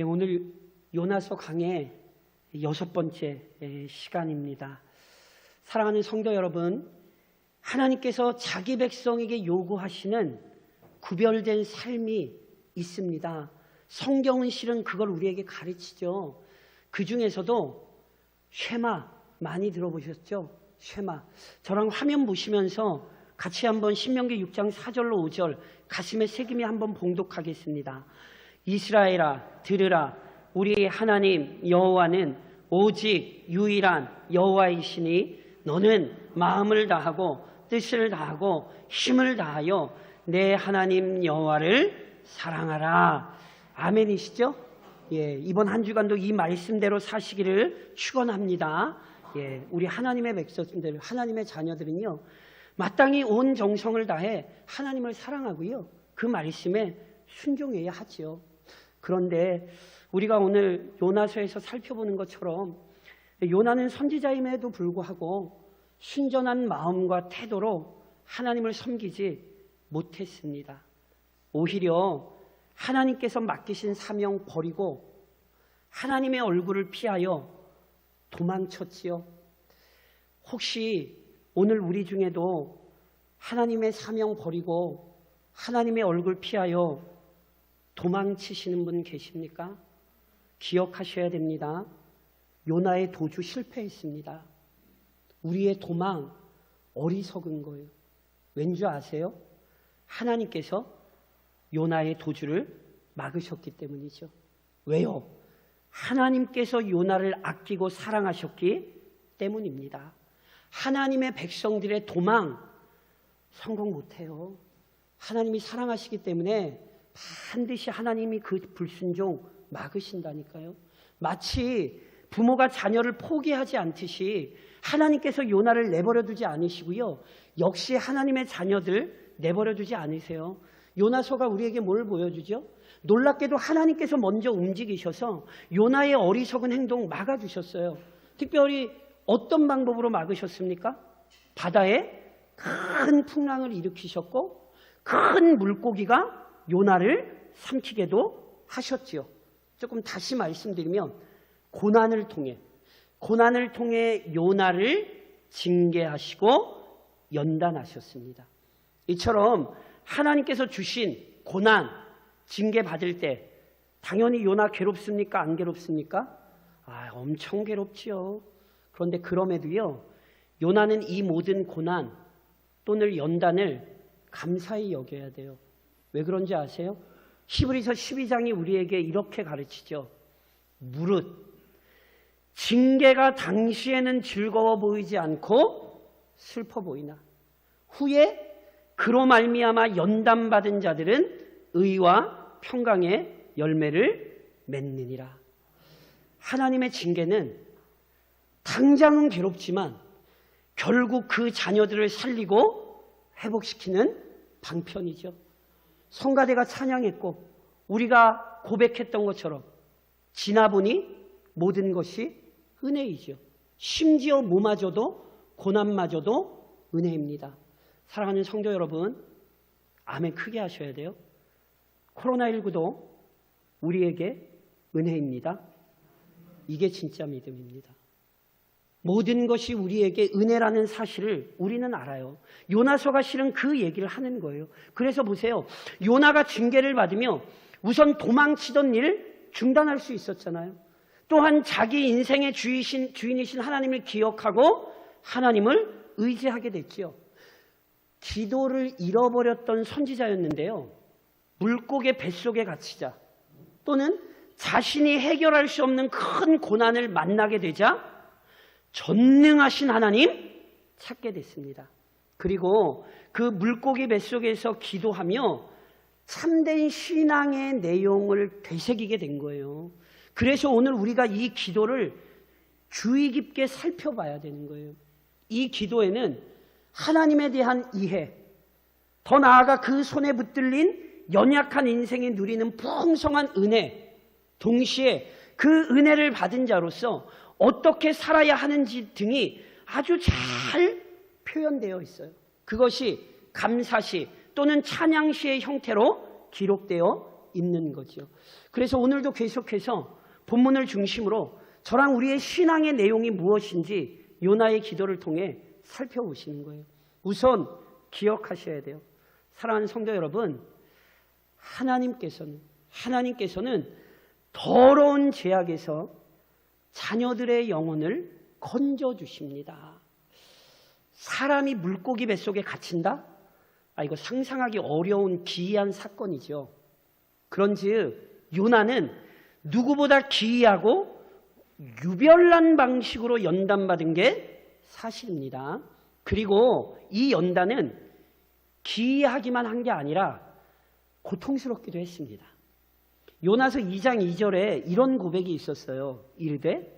오늘 요나서 강의 6번째 시간입니다. 사랑하는 성도 여러분, 하나님께서 자기 백성에게 요구하시는 구별된 삶이 있습니다. 성경은 실은 그걸 우리에게 가르치죠. 그 중에서도 쉐마 많이 들어보셨죠? 쉐마. 저랑 화면 보시면서 같이 한번 신명기 6장 4절로 5절 가슴에 새기며 한번 봉독하겠습니다. 이스라엘아 들으라, 우리 하나님 여호와는 오직 유일한 여호와이시니 너는 마음을 다하고 뜻을 다하고 힘을 다하여 내 하나님 여호와를 사랑하라. 아멘이시죠? 이번 한 주간도 이 말씀대로 사시기를 축원합니다. 우리 하나님의 백성들, 하나님의 자녀들은요, 마땅히 온 정성을 다해 하나님을 사랑하고요, 그 말씀에 순종해야 하지요. 그런데 우리가 오늘 요나서에서 살펴보는 것처럼 요나는 선지자임에도 불구하고 순전한 마음과 태도로 하나님을 섬기지 못했습니다. 오히려 하나님께서 맡기신 사명 버리고 하나님의 얼굴을 피하여 도망쳤지요. 혹시 오늘 우리 중에도 하나님의 사명 버리고 하나님의 얼굴 피하여 도망치시는 분 계십니까? 기억하셔야 됩니다. 요나의 도주 실패했습니다. 우리의 도망 어리석은 거예요. 왠지 아세요? 하나님께서 요나의 도주를 막으셨기 때문이죠. 왜요? 하나님께서 요나를 아끼고 사랑하셨기 때문입니다. 하나님의 백성들의 도망 성공 못해요. 하나님이 사랑하시기 때문에 반드시 하나님이 그 불순종 막으신다니까요. 마치 부모가 자녀를 포기하지 않듯이 하나님께서 요나를 내버려 두지 않으시고요, 역시 하나님의 자녀들 내버려 두지 않으세요. 요나서가 우리에게 뭘 보여주죠? 놀랍게도 하나님께서 먼저 움직이셔서 요나의 어리석은 행동 막아주셨어요. 특별히 어떤 방법으로 막으셨습니까? 바다에 큰 풍랑을 일으키셨고 큰 물고기가 요나를 삼키게도 하셨지요. 조금 다시 말씀드리면 고난을 통해 요나를 징계하시고 연단하셨습니다. 이처럼 하나님께서 주신 고난, 징계 받을 때 당연히 요나 괴롭습니까? 안 괴롭습니까? 엄청 괴롭지요. 그런데 그럼에도요, 요나는 이 모든 고난 또는 연단을 감사히 여겨야 돼요. 왜 그런지 아세요? 히브리서 12장이 우리에게 이렇게 가르치죠. 무릇 징계가 당시에는 즐거워 보이지 않고 슬퍼 보이나 후에 그로 말미암아 연단받은 자들은 의와 평강의 열매를 맺느니라. 하나님의 징계는 당장은 괴롭지만 결국 그 자녀들을 살리고 회복시키는 방편이죠. 성가대가 찬양했고 우리가 고백했던 것처럼 지나보니 모든 것이 은혜이죠. 심지어 몸마저도 고난마저도 은혜입니다. 사랑하는 성도 여러분, 아멘 크게 하셔야 돼요. 코로나19도 우리에게 은혜입니다. 이게 진짜 믿음입니다. 모든 것이 우리에게 은혜라는 사실을 우리는 알아요. 요나서가 실은 그 얘기를 하는 거예요. 그래서 보세요. 요나가 징계를 받으며 우선 도망치던 일 중단할 수 있었잖아요. 또한 자기 인생의 주인이신 하나님을 기억하고 하나님을 의지하게 됐지요. 기도를 잃어버렸던 선지자였는데요, 물고기 뱃속에 갇히자 또는 자신이 해결할 수 없는 큰 고난을 만나게 되자 전능하신 하나님 찾게 됐습니다. 그리고 그 물고기 뱃속에서 기도하며 참된 신앙의 내용을 되새기게 된 거예요. 그래서 오늘 우리가 이 기도를 주의 깊게 살펴봐야 되는 거예요. 이 기도에는 하나님에 대한 이해, 더 나아가 그 손에 붙들린 연약한 인생이 누리는 풍성한 은혜, 동시에 그 은혜를 받은 자로서 어떻게 살아야 하는지 등이 아주 잘 표현되어 있어요. 그것이 감사시 또는 찬양시의 형태로 기록되어 있는 거죠. 그래서 오늘도 계속해서 본문을 중심으로 저랑 우리의 신앙의 내용이 무엇인지 요나의 기도를 통해 살펴보시는 거예요. 우선 기억하셔야 돼요. 사랑하는 성도 여러분, 하나님께서는 더러운 죄악에서 자녀들의 영혼을 건져주십니다. 사람이 물고기 뱃속에 갇힌다? 이거 상상하기 어려운 기이한 사건이죠. 그런즉 요나는 누구보다 기이하고 유별난 방식으로 연단받은 게 사실입니다. 그리고 이 연단은 기이하기만 한 게 아니라 고통스럽기도 했습니다. 요나서 2장 2절에 이런 고백이 있었어요. 이르되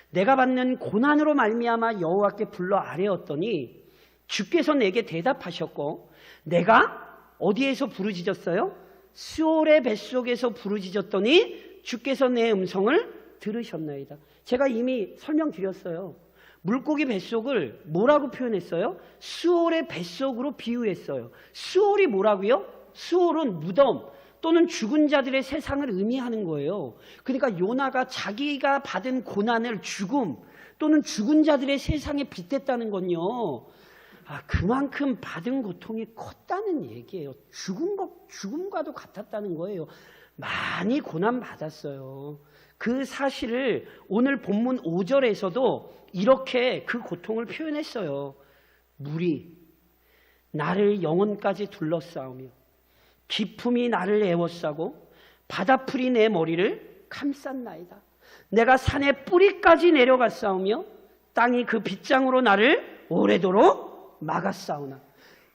내가 받는 고난으로 말미암아 여호와께 불러 아뢰었더니 주께서 내게 대답하셨고 내가 어디에서 부르짖었어요? 수올의 뱃속에서 부르짖었더니 주께서 내 음성을 들으셨나이다. 제가 이미 설명드렸어요. 물고기 뱃속을 뭐라고 표현했어요? 수올의 뱃속으로 비유했어요. 수올이 뭐라고요? 수올은 무덤 또는 죽은 자들의 세상을 의미하는 거예요. 그러니까 요나가 자기가 받은 고난을 죽음 또는 죽은 자들의 세상에 빗댔다는 건요. 그만큼 받은 고통이 컸다는 얘기예요. 죽음과도 같았다는 거예요. 많이 고난받았어요. 그 사실을 오늘 본문 5절에서도 이렇게 그 고통을 표현했어요. 물이 나를 영혼까지 둘러싸우며 기품이 나를 에워싸고 바다풀이 내 머리를 감쌌나이다. 내가 산의 뿌리까지 내려갔사오며 땅이 그 빗장으로 나를 오래도록 막았사오나.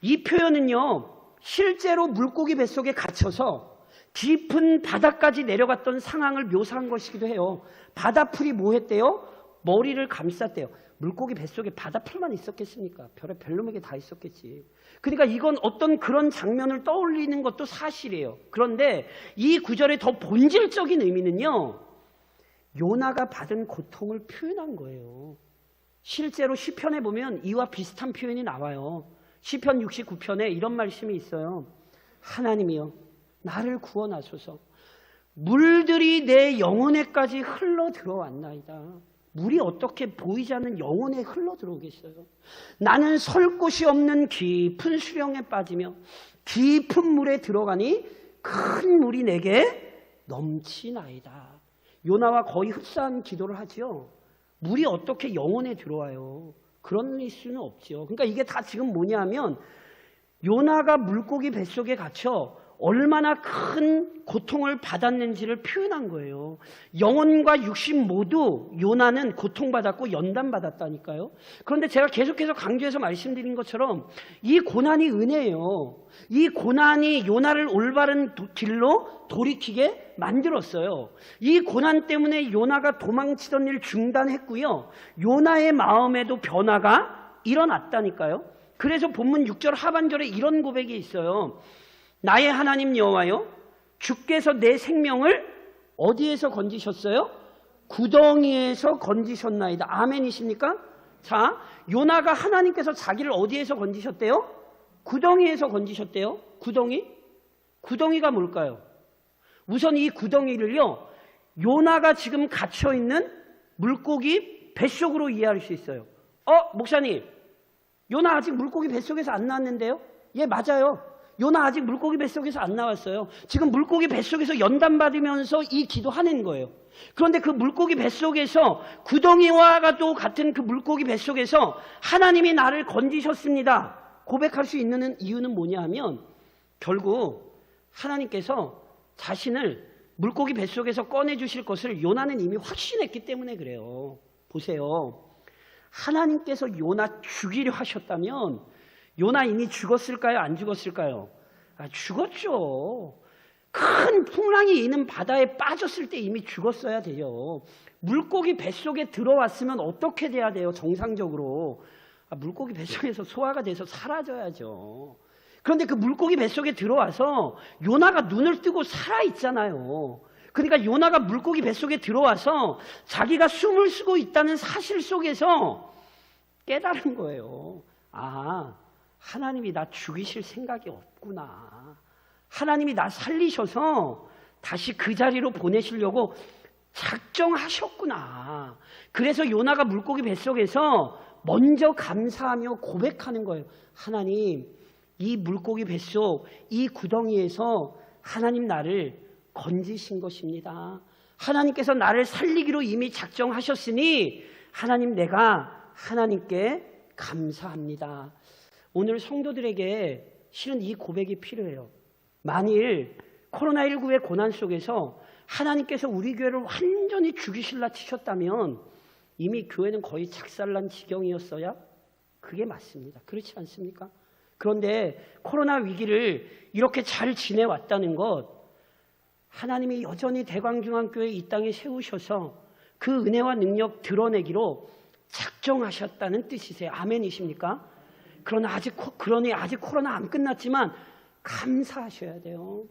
이 표현은요, 실제로 물고기 뱃속에 갇혀서 깊은 바다까지 내려갔던 상황을 묘사한 것이기도 해요. 바다풀이 뭐 했대요? 머리를 감쌌대요. 물고기 뱃속에 바다풀만 있었겠습니까? 별의 놈에게 다 있었겠지. 그러니까 이건 어떤 그런 장면을 떠올리는 것도 사실이에요. 그런데 이 구절의 더 본질적인 의미는요, 요나가 받은 고통을 표현한 거예요. 실제로 시편에 보면 이와 비슷한 표현이 나와요. 시편 69편에 이런 말씀이 있어요. 하나님이여 나를 구원하소서. 물들이 내 영혼에까지 흘러 들어왔나이다. 물이 어떻게 보이지 않는 영혼에 흘러 들어오겠어요? 나는 설 곳이 없는 깊은 수령에 빠지며 깊은 물에 들어가니 큰 물이 내게 넘치나이다. 요나와 거의 흡사한 기도를 하죠. 물이 어떻게 영혼에 들어와요? 그런 수는 없죠. 그러니까 이게 다 지금 뭐냐면 요나가 물고기 뱃속에 갇혀 얼마나 큰 고통을 받았는지를 표현한 거예요. 영혼과 육신 모두 요나는 고통받았고 연단받았다니까요. 그런데 제가 계속해서 강조해서 말씀드린 것처럼 이 고난이 은혜예요. 이 고난이 요나를 올바른 길로 돌이키게 만들었어요. 이 고난 때문에 요나가 도망치던 일 중단했고요. 요나의 마음에도 변화가 일어났다니까요. 그래서 본문 6절 하반절에 이런 고백이 있어요. 나의 하나님 여호와여, 주께서 내 생명을 어디에서 건지셨어요? 구덩이에서 건지셨나이다. 아멘이십니까? 자, 요나가 하나님께서 자기를 어디에서 건지셨대요? 구덩이에서 건지셨대요. 구덩이가 뭘까요? 우선 이 구덩이를요, 요나가 지금 갇혀있는 물고기 뱃속으로 이해할 수 있어요. 목사님, 요나 아직 물고기 뱃속에서 안 나왔는데요? 예, 맞아요. 요나 아직 물고기 뱃속에서 안 나왔어요. 지금 물고기 뱃속에서 연단받으면서 이 기도하는 거예요. 그런데 그 물고기 뱃속에서 구덩이와도 같은 그 물고기 뱃속에서 하나님이 나를 건지셨습니다. 고백할 수 있는 이유는 뭐냐 하면 결국 하나님께서 자신을 물고기 뱃속에서 꺼내주실 것을 요나는 이미 확신했기 때문에 그래요. 보세요. 하나님께서 요나 죽이려 하셨다면 요나 이미 죽었을까요? 안 죽었을까요? 죽었죠. 큰 풍랑이 있는 바다에 빠졌을 때 이미 죽었어야 돼요. 물고기 뱃속에 들어왔으면 어떻게 돼야 돼요? 정상적으로. 물고기 뱃속에서 소화가 돼서 사라져야죠. 그런데 그 물고기 뱃속에 들어와서 요나가 눈을 뜨고 살아있잖아요. 그러니까 요나가 물고기 뱃속에 들어와서 자기가 숨을 쉬고 있다는 사실 속에서 깨달은 거예요. 하나님이 나 죽이실 생각이 없구나. 하나님이 나 살리셔서 다시 그 자리로 보내시려고 작정하셨구나. 그래서 요나가 물고기 뱃속에서 먼저 감사하며 고백하는 거예요. 하나님, 이 물고기 뱃속, 이 구덩이에서 하나님 나를 건지신 것입니다. 하나님께서 나를 살리기로 이미 작정하셨으니 하나님, 내가 하나님께 감사합니다. 오늘 성도들에게 실은 이 고백이 필요해요. 만일 코로나19의 고난 속에서 하나님께서 우리 교회를 완전히 죽이실라 치셨다면 이미 교회는 거의 작살난 지경이었어야 그게 맞습니다. 그렇지 않습니까? 그런데 코로나 위기를 이렇게 잘 지내왔다는 것, 하나님이 여전히 대광중앙교회 이 땅에 세우셔서 그 은혜와 능력 드러내기로 작정하셨다는 뜻이세요. 아멘이십니까? 그러니 아직 코로나 안 끝났지만 감사하셔야 돼요.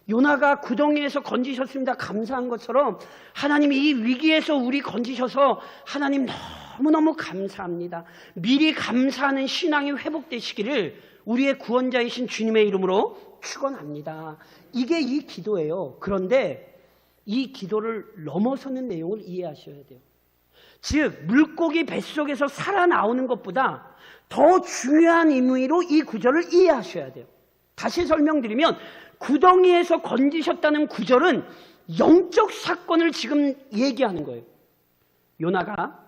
요나가 구덩이에서 건지셨습니다. 감사한 것처럼 하나님이 이 위기에서 우리 건지셔서 하나님 너무너무 감사합니다. 미리 감사하는 신앙이 회복되시기를 우리의 구원자이신 주님의 이름으로 축원합니다. 이게 이 기도예요. 그런데 이 기도를 넘어서는 내용을 이해하셔야 돼요. 즉 물고기 뱃속에서 살아나오는 것보다 더 중요한 의미로 이 구절을 이해하셔야 돼요. 다시 설명드리면 구덩이에서 건지셨다는 구절은 영적 사건을 지금 얘기하는 거예요. 요나가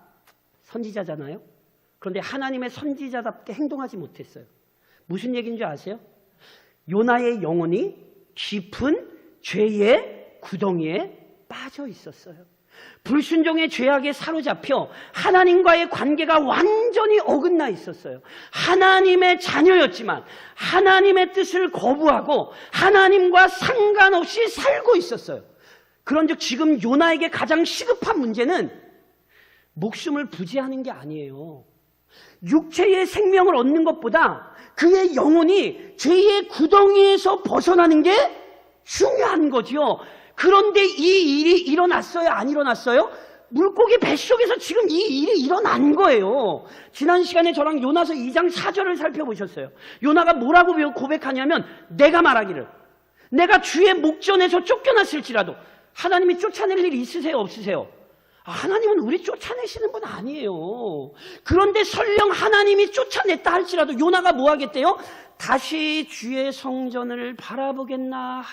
선지자잖아요. 그런데 하나님의 선지자답게 행동하지 못했어요. 무슨 얘기인 줄 아세요? 요나의 영혼이 깊은 죄의 구덩이에 빠져 있었어요. 불순종의 죄악에 사로잡혀 하나님과의 관계가 완전히 어긋나 있었어요. 하나님의 자녀였지만 하나님의 뜻을 거부하고 하나님과 상관없이 살고 있었어요. 그런즉 지금 요나에게 가장 시급한 문제는 목숨을 부지하는 게 아니에요. 육체의 생명을 얻는 것보다 그의 영혼이 죄의 구덩이에서 벗어나는 게 중요한 거지요. 그런데 이 일이 일어났어요? 안 일어났어요? 물고기 뱃속에서 지금 이 일이 일어난 거예요. 지난 시간에 저랑 요나서 2장 4절을 살펴보셨어요. 요나가 뭐라고 고백하냐면, 내가 말하기를 내가 주의 목전에서 쫓겨났을지라도, 하나님이 쫓아낼 일 있으세요? 없으세요? 하나님은 우리 쫓아내시는 분 아니에요. 그런데 설령 하나님이 쫓아냈다 할지라도 요나가 뭐 하겠대요? 다시 주의 성전을 바라보겠다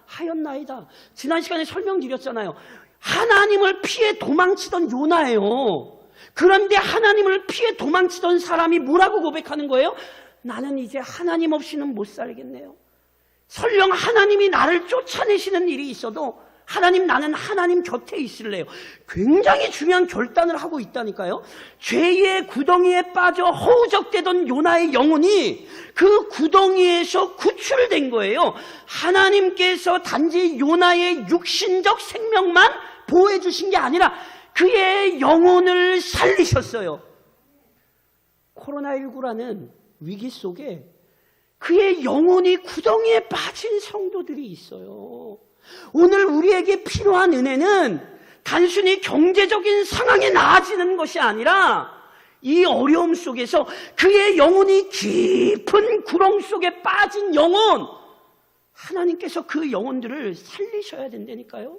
하였나이다. 지난 시간에 설명드렸잖아요. 하나님을 피해 도망치던 요나예요. 그런데 하나님을 피해 도망치던 사람이 뭐라고 고백하는 거예요? 나는 이제 하나님 없이는 못 살겠네요. 설령 하나님이 나를 쫓아내시는 일이 있어도 하나님, 나는 하나님 곁에 있을래요. 굉장히 중요한 결단을 하고 있다니까요. 죄의 구덩이에 빠져 허우적대던 요나의 영혼이 그 구덩이에서 구출된 거예요. 하나님께서 단지 요나의 육신적 생명만 보호해 주신 게 아니라 그의 영혼을 살리셨어요. 코로나19라는 위기 속에 그의 영혼이 구덩이에 빠진 성도들이 있어요. 오늘 우리에게 필요한 은혜는 단순히 경제적인 상황이 나아지는 것이 아니라 이 어려움 속에서 그의 영혼이 깊은 구렁 속에 빠진 영혼, 하나님께서 그 영혼들을 살리셔야 된다니까요.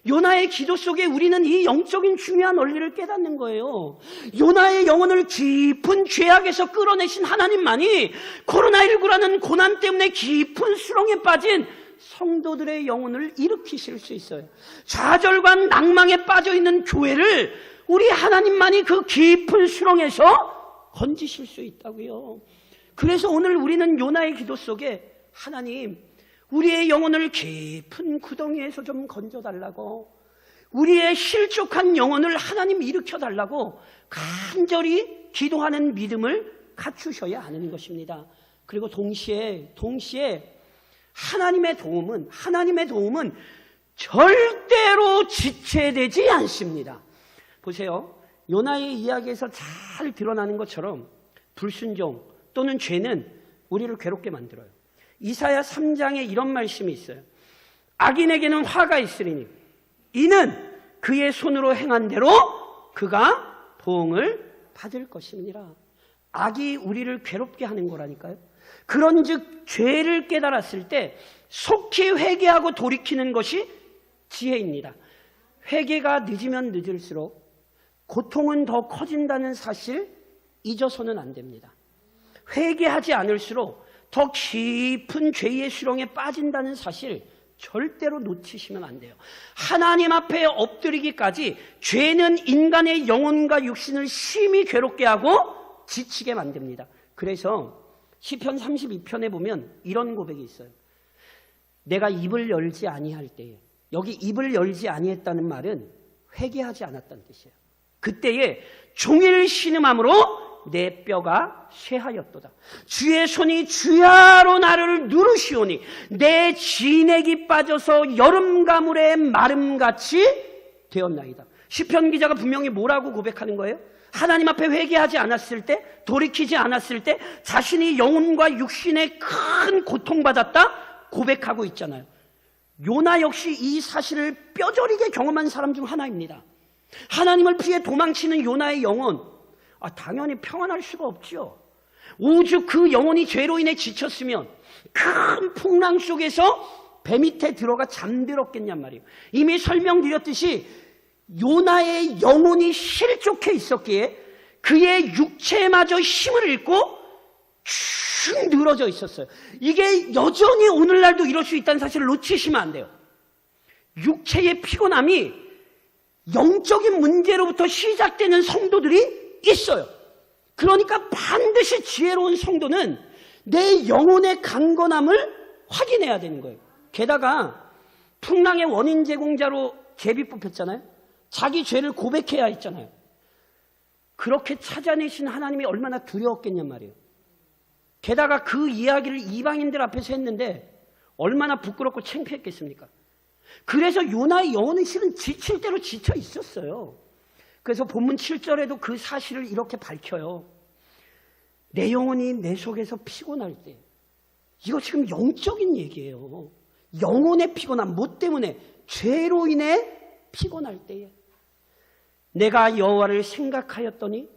요나의 기도 속에 우리는 이 영적인 중요한 원리를 깨닫는 거예요. 요나의 영혼을 깊은 죄악에서 끌어내신 하나님만이 코로나19라는 고난 때문에 깊은 수렁에 빠진 성도들의 영혼을 일으키실 수 있어요. 좌절과 낭망에 빠져있는 교회를 우리 하나님만이 그 깊은 수렁에서 건지실 수 있다고요. 그래서 오늘 우리는 요나의 기도 속에, 하나님, 우리의 영혼을 깊은 구덩이에서 좀 건져달라고, 우리의 실족한 영혼을 하나님 일으켜달라고 간절히 기도하는 믿음을 갖추셔야 하는 것입니다. 그리고 동시에 하나님의 도움은 절대로 지체되지 않습니다. 보세요. 요나의 이야기에서 잘 드러나는 것처럼 불순종 또는 죄는 우리를 괴롭게 만들어요. 이사야 3장에 이런 말씀이 있어요. 악인에게는 화가 있으리니 이는 그의 손으로 행한 대로 그가 보응을 받을 것입니다. 악이 우리를 괴롭게 하는 거라니까요. 그런즉 죄를 깨달았을 때 속히 회개하고 돌이키는 것이 지혜입니다. 회개가 늦으면 늦을수록 고통은 더 커진다는 사실 잊어서는 안 됩니다. 회개하지 않을수록 더 깊은 죄의 수렁에 빠진다는 사실 절대로 놓치시면 안 돼요. 하나님 앞에 엎드리기까지 죄는 인간의 영혼과 육신을 심히 괴롭게 하고 지치게 만듭니다. 그래서 시편 32편에 보면 이런 고백이 있어요. 내가 입을 열지 아니할 때에, 여기 입을 열지 아니했다는 말은 회개하지 않았다는 뜻이에요. 그때에 종일 신음함으로 내 뼈가 쇠하였도다. 주의 손이 주야로 나를 누르시오니 내 진액이 빠져서 여름 가물의 마름같이 되었나이다. 시편 기자가 분명히 뭐라고 고백하는 거예요? 하나님 앞에 회개하지 않았을 때, 돌이키지 않았을 때 자신이 영혼과 육신에 큰 고통받았다 고백하고 있잖아요. 요나 역시 이 사실을 뼈저리게 경험한 사람 중 하나입니다. 하나님을 피해 도망치는 요나의 영혼, 당연히 평안할 수가 없죠. 오죽 그 영혼이 죄로 인해 지쳤으면 큰 풍랑 속에서 배 밑에 들어가 잠들었겠냔 말이에요. 이미 설명드렸듯이 요나의 영혼이 실족해 있었기에 그의 육체마저 힘을 잃고 축 늘어져 있었어요. 이게 여전히 오늘날도 이럴 수 있다는 사실을 놓치시면 안 돼요. 육체의 피곤함이 영적인 문제로부터 시작되는 성도들이 있어요. 그러니까 반드시 지혜로운 성도는 내 영혼의 강건함을 확인해야 되는 거예요. 게다가 풍랑의 원인 제공자로 제비 뽑혔잖아요. 자기 죄를 고백해야 했잖아요. 그렇게 찾아내신 하나님이 얼마나 두려웠겠냔 말이에요. 게다가 그 이야기를 이방인들 앞에서 했는데 얼마나 부끄럽고 창피했겠습니까? 그래서 요나의 영혼은 실은 지칠 대로 지쳐 있었어요. 그래서 본문 7절에도 그 사실을 이렇게 밝혀요. 내 영혼이 내 속에서 피곤할 때, 이거 지금 영적인 얘기예요. 영혼의 피곤함, 뭐 때문에? 죄로 인해 피곤할 때에 내가 여호와를 생각하였더니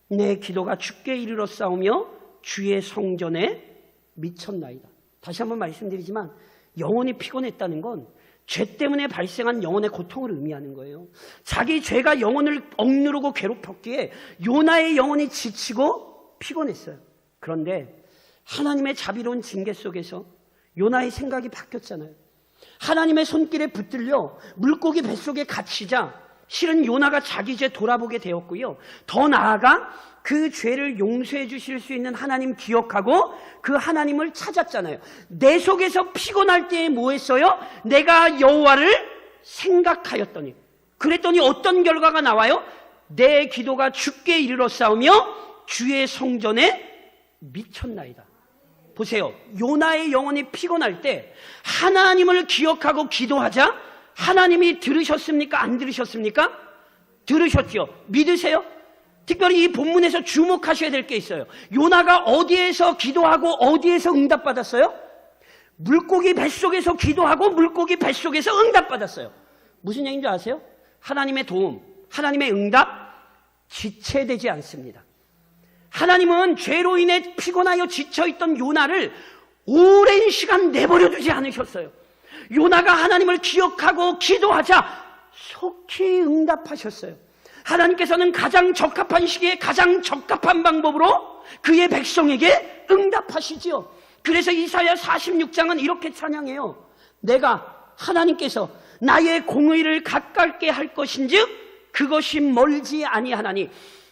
내 기도가 주께 이르렀사오며 주의 성전에 미쳤나이다. 다시 한번 말씀드리지만 영혼이 피곤했다는 건 죄 때문에 발생한 영혼의 고통을 의미하는 거예요. 자기 죄가 영혼을 억누르고 괴롭혔기에 요나의 영혼이 지치고 피곤했어요. 그런데 하나님의 자비로운 징계 속에서 요나의 생각이 바뀌었잖아요. 하나님의 손길에 붙들려 물고기 뱃속에 갇히자 실은 요나가 자기 죄 돌아보게 되었고요. 더 나아가 그 죄를 용서해 주실 수 있는 하나님 기억하고 그 하나님을 찾았잖아요. 내 속에서 피곤할 때에 뭐 했어요? 내가 여호와를 생각하였더니, 그랬더니 어떤 결과가 나와요? 내 기도가 주께 이르렀사오며 주의 성전에 미쳤나이다. 보세요. 요나의 영혼이 피곤할 때 하나님을 기억하고 기도하자 하나님이 들으셨습니까? 안 들으셨습니까? 들으셨죠. 믿으세요? 특별히 이 본문에서 주목하셔야 될 게 있어요. 요나가 어디에서 기도하고 어디에서 응답받았어요? 물고기 뱃속에서 기도하고 물고기 뱃속에서 응답받았어요. 무슨 얘기인지 아세요? 하나님의 도움, 하나님의 응답 지체되지 않습니다. 하나님은 죄로 인해 피곤하여 지쳐있던 요나를 오랜 시간 내버려두지 않으셨어요. 요나가 하나님을 기억하고 기도하자 속히 응답하셨어요. 하나님께서는 가장 적합한 시기에 가장 적합한 방법으로 그의 백성에게 응답하시지요. 그래서 이사야 46장은 이렇게 찬양해요. 내가 하나님께서 나의 공의를 가깝게 할 것인즉 그것이 멀지 아니하나니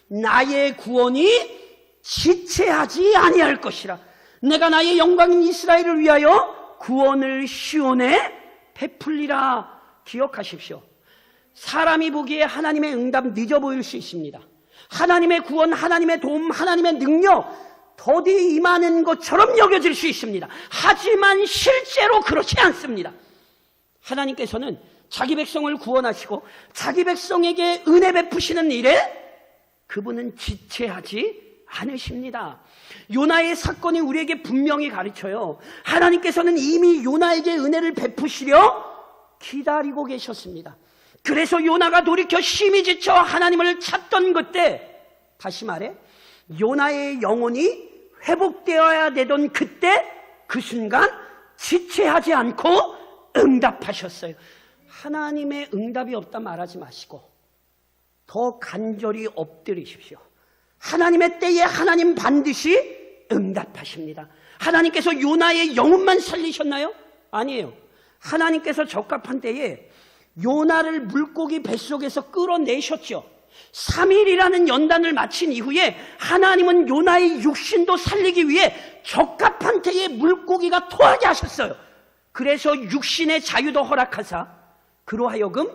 나의 구원이 지체하지 아니할 것이라. 내가 나의 영광인 이스라엘을 위하여 구원을 시온에 베풀리라. 기억하십시오. 사람이 보기에 하나님의 응답 늦어 보일 수 있습니다. 하나님의 구원, 하나님의 도움, 하나님의 능력 더디 임하는 것처럼 여겨질 수 있습니다. 하지만 실제로 그렇지 않습니다. 하나님께서는 자기 백성을 구원하시고 자기 백성에게 은혜 베푸시는 일에 그분은 지체하지 않으십니다. 요나의 사건이 우리에게 분명히 가르쳐요. 하나님께서는 이미 요나에게 은혜를 베푸시려 기다리고 계셨습니다. 그래서 요나가 돌이켜 심히 지쳐 하나님을 찾던 그때, 다시 말해 요나의 영혼이 회복되어야 되던 그때, 그 순간 지체하지 않고 응답하셨어요. 하나님의 응답이 없다 말하지 마시고 더 간절히 엎드리십시오. 하나님의 때에 하나님 반드시 응답하십니다. 하나님께서 요나의 영혼만 살리셨나요? 아니에요. 하나님께서 적합한 때에 요나를 물고기 뱃속에서 끌어내셨죠. 3일이라는 연단을 마친 이후에 하나님은 요나의 육신도 살리기 위해 적합한 때에 물고기가 토하게 하셨어요. 그래서 육신의 자유도 허락하사 그로 하여금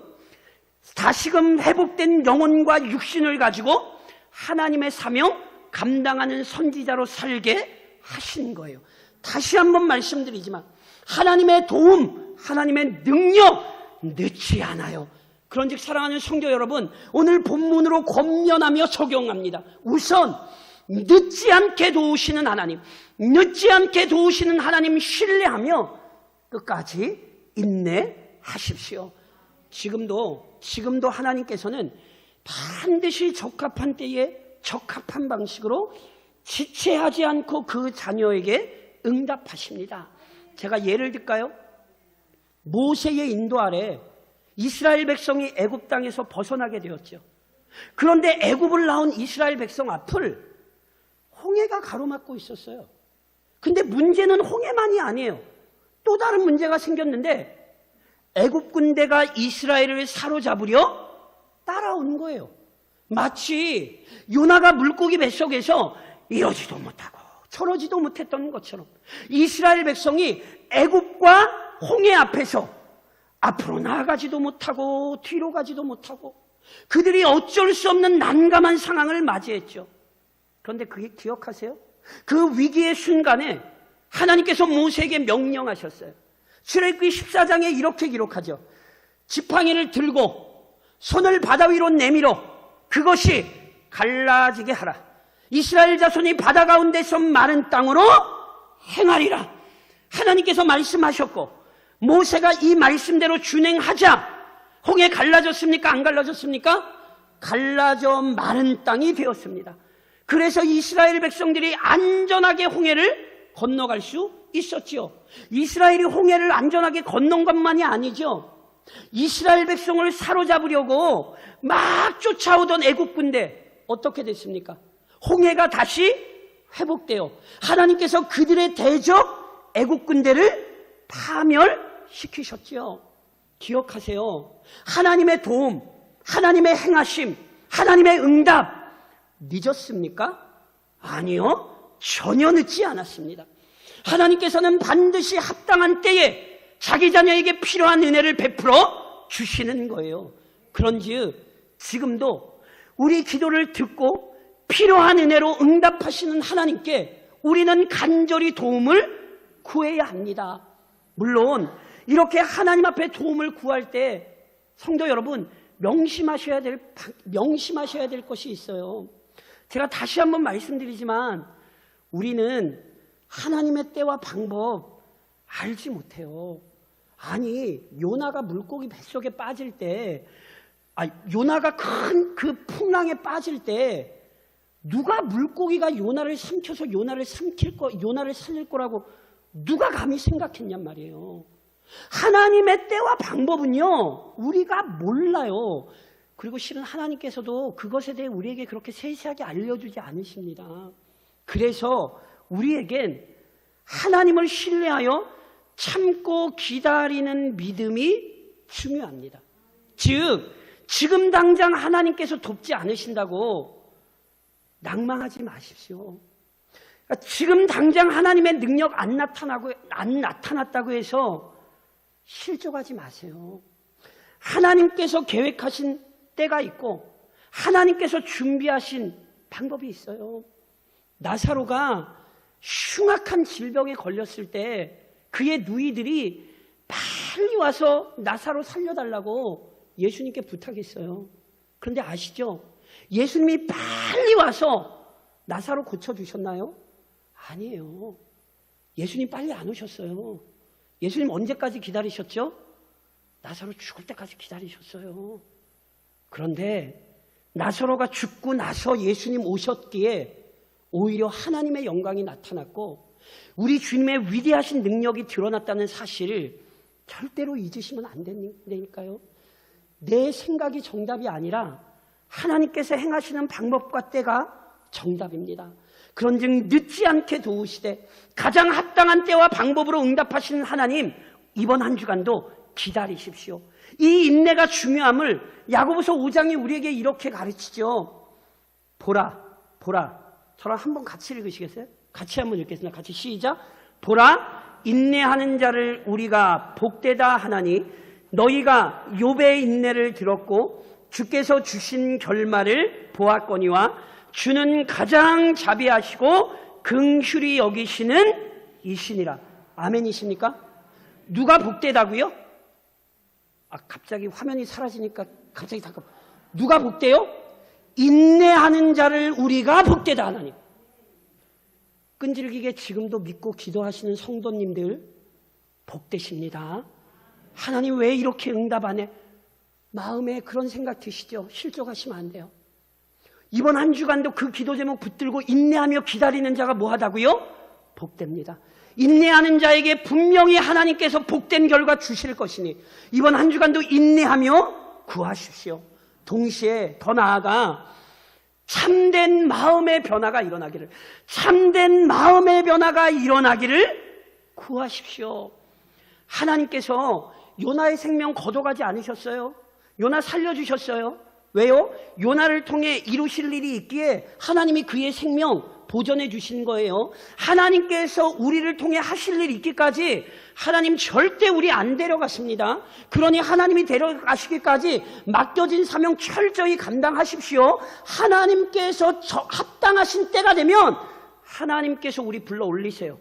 다시금 회복된 영혼과 육신을 가지고 하나님의 사명 감당하는 선지자로 살게 하신 거예요. 다시 한번 말씀드리지만 하나님의 도움, 하나님의 능력 늦지 않아요. 그런즉 사랑하는 성도 여러분, 오늘 본문으로 권면하며 적용합니다. 우선 늦지 않게 도우시는 하나님, 늦지 않게 도우시는 하나님 신뢰하며 끝까지 인내하십시오. 지금도 하나님께서는 반드시 적합한 때에 적합한 방식으로 지체하지 않고 그 자녀에게 응답하십니다. 제가 예를 들까요? 모세의 인도 아래 이스라엘 백성이 애굽 땅에서 벗어나게 되었죠. 그런데 애굽을 나온 이스라엘 백성 앞을 홍해가 가로막고 있었어요. 근데 문제는 홍해만이 아니에요. 또 다른 문제가 생겼는데 애굽 군대가 이스라엘을 사로잡으려 따라온 거예요. 마치 요나가 물고기 뱃속에서 이러지도 못하고 저러지도 못했던 것처럼 이스라엘 백성이 애굽과 홍해 앞에서 앞으로 나아가지도 못하고 뒤로 가지도 못하고 그들이 어쩔 수 없는 난감한 상황을 맞이했죠. 그런데 그게 기억하세요? 그 위기의 순간에 하나님께서 모세에게 명령하셨어요. 출애굽기 14장에 이렇게 기록하죠. 지팡이를 들고 손을 바다 위로 내밀어 그것이 갈라지게 하라. 이스라엘 자손이 바다 가운데서 마른 땅으로 행하리라. 하나님께서 말씀하셨고 모세가 이 말씀대로 준행하자 홍해 갈라졌습니까? 안 갈라졌습니까? 갈라져 마른 땅이 되었습니다. 그래서 이스라엘 백성들이 안전하게 홍해를 건너갈 수 있었지요. 이스라엘이 홍해를 안전하게 건넌 것만이 아니죠. 이스라엘 백성을 사로잡으려고 막 쫓아오던 애국 군대 어떻게 됐습니까? 홍해가 다시 회복되어 하나님께서 그들의 대적 애국 군대를 파멸시키셨지요. 기억하세요. 하나님의 도움, 하나님의 행하심, 하나님의 응답 늦었습니까? 아니요. 전혀 늦지 않았습니다. 하나님께서는 반드시 합당한 때에 자기 자녀에게 필요한 은혜를 베풀어 주시는 거예요. 그런즉 지금도 우리 기도를 듣고 필요한 은혜로 응답하시는 하나님께 우리는 간절히 도움을 구해야 합니다. 물론 이렇게 하나님 앞에 도움을 구할 때 성도 여러분 명심하셔야 될 것이 있어요. 제가 다시 한번 말씀드리지만 우리는 하나님의 때와 방법 알지 못해요. 아니 요나가 물고기 뱃속에 빠질 때 요나가 큰 그 풍랑에 빠질 때 누가 물고기가 요나를 삼켜서 요나를 살릴 거라고 누가 감히 생각했냔 말이에요. 하나님의 때와 방법은요 우리가 몰라요. 그리고 실은 하나님께서도 그것에 대해 우리에게 그렇게 세세하게 알려주지 않으십니다. 그래서 우리에겐 하나님을 신뢰하여 참고 기다리는 믿음이 중요합니다. 즉 지금 당장 하나님께서 돕지 않으신다고 낭망하지 마십시오. 그러니까 지금 당장 하나님의 능력 안 나타났다고 해서 실족하지 마세요. 하나님께서 계획하신 때가 있고 하나님께서 준비하신 방법이 있어요. 나사로가 흉악한 질병에 걸렸을 때 그의 누이들이 빨리 와서 나사로 살려달라고 예수님께 부탁했어요. 그런데 아시죠? 예수님이 빨리 와서 나사로 고쳐주셨나요? 아니에요. 예수님 빨리 안 오셨어요. 예수님 언제까지 기다리셨죠? 나사로 죽을 때까지 기다리셨어요. 그런데 나사로가 죽고 나서 예수님 오셨기에 오히려 하나님의 영광이 나타났고 우리 주님의 위대하신 능력이 드러났다는 사실을 절대로 잊으시면 안 되니까요. 내 생각이 정답이 아니라 하나님께서 행하시는 방법과 때가 정답입니다. 그런즉 늦지 않게 도우시되 가장 합당한 때와 방법으로 응답하시는 하나님, 이번 한 주간도 기다리십시오. 이 인내가 중요함을 야고보서 5장이 우리에게 이렇게 가르치죠. 보라. 저랑 한번 같이 읽으시겠어요? 같이 한번 읽겠습니다. 같이 시작. 보라, 인내하는 자를 우리가 복되다 하나니 너희가 욥의 인내를 들었고 주께서 주신 결말을 보았거니와 주는 가장 자비하시고 긍휼히 여기시는 이시니라. 아멘이십니까? 누가 복되다고요? 갑자기 화면이 사라지니까 갑자기 잠깐. 누가 복돼요? 인내하는 자를 우리가 복되다 하나님. 끈질기게 지금도 믿고 기도하시는 성도님들 복되십니다. 하나님 왜 이렇게 응답 안 해? 마음에 그런 생각 드시죠? 실족하시면 안 돼요. 이번 한 주간도 그 기도 제목 붙들고 인내하며 기다리는 자가 뭐하다고요? 복됩니다. 인내하는 자에게 분명히 하나님께서 복된 결과 주실 것이니 이번 한 주간도 인내하며 구하십시오. 동시에 더 나아가 참된 마음의 변화가 일어나기를, 참된 마음의 변화가 일어나기를 구하십시오. 하나님께서 요나의 생명 거둬가지 않으셨어요. 요나 살려주셨어요. 왜요? 요나를 통해 이루실 일이 있기에 하나님이 그의 생명 보존해 주신 거예요. 하나님께서 우리를 통해 하실 일이 있기까지 하나님 절대 우리 안 데려가십니다. 그러니 하나님이 데려가시기까지 맡겨진 사명 철저히 감당하십시오. 하나님께서 합당하신 때가 되면 하나님께서 우리 불러 올리세요.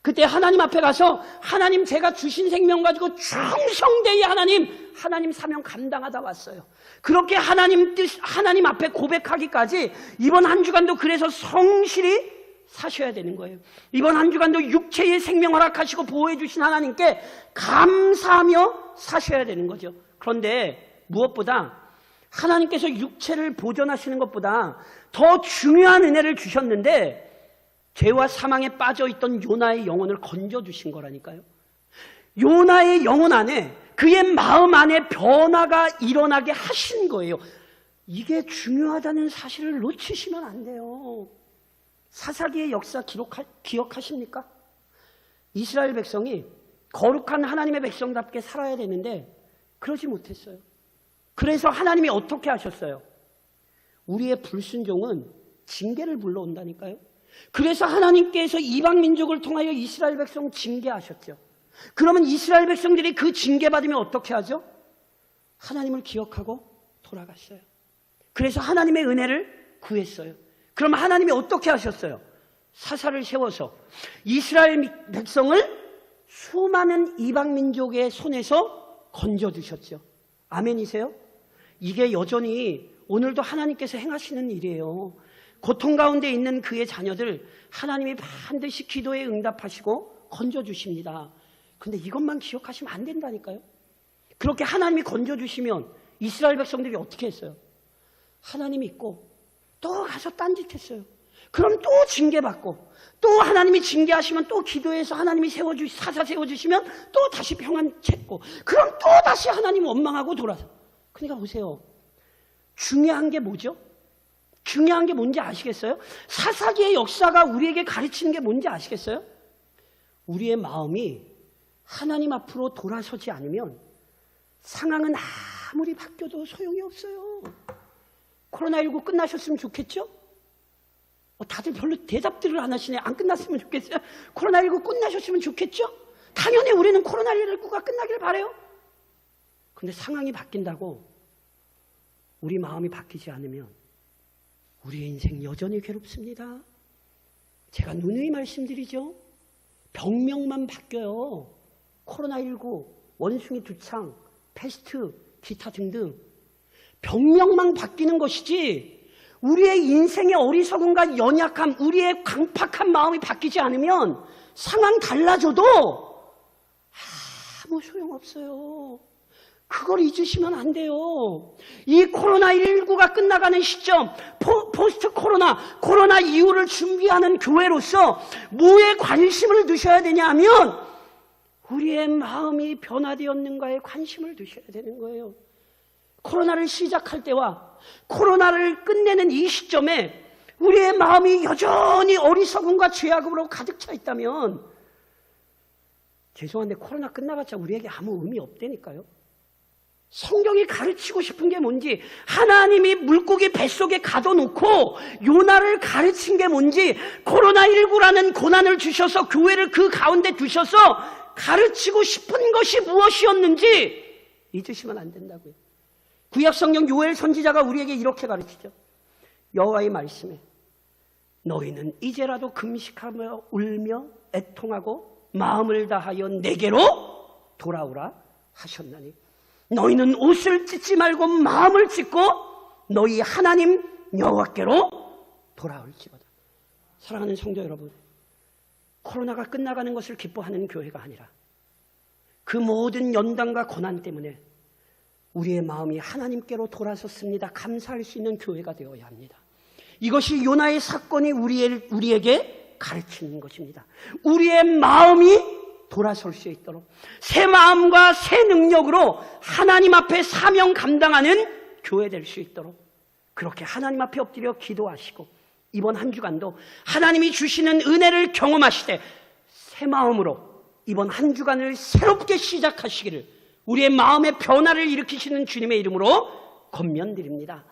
그때 하나님 앞에 가서 하나님 제가 주신 생명 가지고 충성되이 하나님 사명 감당하다 왔어요. 그렇게 하나님 뜻, 하나님 앞에 고백하기까지 이번 한 주간도 그래서 성실히 사셔야 되는 거예요. 이번 한 주간도 육체의 생명 허락하시고 보호해 주신 하나님께 감사하며 사셔야 되는 거죠. 그런데 무엇보다 하나님께서 육체를 보존하시는 것보다 더 중요한 은혜를 주셨는데 죄와 사망에 빠져있던 요나의 영혼을 건져주신 거라니까요. 요나의 영혼 안에, 그의 마음 안에 변화가 일어나게 하신 거예요. 이게 중요하다는 사실을 놓치시면 안 돼요. 사사기의 역사 기억하십니까? 이스라엘 백성이 거룩한 하나님의 백성답게 살아야 되는데 그러지 못했어요. 그래서 하나님이 어떻게 하셨어요? 우리의 불순종은 징계를 불러온다니까요. 그래서 하나님께서 이방 민족을 통하여 이스라엘 백성 징계하셨죠. 그러면 이스라엘 백성들이 그 징계받으면 어떻게 하죠? 하나님을 기억하고 돌아갔어요. 그래서 하나님의 은혜를 구했어요. 그럼 하나님이 어떻게 하셨어요? 사사를 세워서 이스라엘 백성을 수많은 이방 민족의 손에서 건져주셨죠. 아멘이세요? 이게 여전히 오늘도 하나님께서 행하시는 일이에요. 고통 가운데 있는 그의 자녀들 하나님이 반드시 기도에 응답하시고 건져주십니다. 근데 이것만 기억하시면 안 된다니까요. 그렇게 하나님이 건져주시면 이스라엘 백성들이 어떻게 했어요? 하나님 믿고 또 가서 딴짓했어요. 그럼 또 징계받고 또 하나님이 징계하시면 또 기도해서 하나님이 사사 세워주시면 또 다시 평안 찾고 그럼 또 다시 하나님 원망하고 돌아서. 그러니까 보세요. 중요한 게 뭐죠? 중요한 게 뭔지 아시겠어요? 사사기의 역사가 우리에게 가르치는 게 뭔지 아시겠어요? 우리의 마음이 하나님 앞으로 돌아서지 않으면 상황은 아무리 바뀌어도 소용이 없어요. 코로나19 끝나셨으면 좋겠죠? 다들 별로 대답들을 안 하시네. 안 끝났으면 좋겠어요? 코로나19 끝나셨으면 좋겠죠? 당연히 우리는 코로나19가 끝나길 바라요. 근데 상황이 바뀐다고 우리 마음이 바뀌지 않으면 우리의 인생 여전히 괴롭습니다. 제가 누누이 말씀드리죠. 병명만 바뀌어요. 코로나19, 원숭이 두창, 패스트, 기타 등등. 병명만 바뀌는 것이지 우리의 인생의 어리석음과 연약함, 우리의 강팍한 마음이 바뀌지 않으면 상황 달라져도 아무 소용없어요. 그걸 잊으시면 안 돼요. 이 코로나19가 끝나가는 시점, 포스트 코로나 이후를 준비하는 교회로서 뭐에 관심을 두셔야 되냐 하면 우리의 마음이 변화되었는가에 관심을 두셔야 되는 거예요. 코로나를 시작할 때와 코로나를 끝내는 이 시점에 우리의 마음이 여전히 어리석음과 죄악으로 가득 차 있다면 죄송한데 코로나 끝나봤자 우리에게 아무 의미 없다니까요. 성경이 가르치고 싶은 게 뭔지, 하나님이 물고기 뱃속에 가둬놓고 요나를 가르친 게 뭔지, 코로나19라는 고난을 주셔서 교회를 그 가운데 두셔서 가르치고 싶은 것이 무엇이었는지 잊으시면 안 된다고요. 구약성경 요엘 선지자가 우리에게 이렇게 가르치죠. 여호와의 말씀에 너희는 이제라도 금식하며 울며 애통하고 마음을 다하여 내게로 돌아오라 하셨나니 너희는 옷을 찢지 말고 마음을 찢고 너희 하나님 여호와께로 돌아올지어다. 사랑하는 성도 여러분, 코로나가 끝나가는 것을 기뻐하는 교회가 아니라 그 모든 연단과 고난 때문에 우리의 마음이 하나님께로 돌아섰습니다. 감사할 수 있는 교회가 되어야 합니다. 이것이 요나의 사건이 우리에게 가르치는 것입니다. 우리의 마음이 돌아설 수 있도록 새 마음과 새 능력으로 하나님 앞에 사명 감당하는 교회 될 수 있도록 그렇게 하나님 앞에 엎드려 기도하시고 이번 한 주간도 하나님이 주시는 은혜를 경험하시되 새 마음으로 이번 한 주간을 새롭게 시작하시기를 우리의 마음의 변화를 일으키시는 주님의 이름으로 권면드립니다.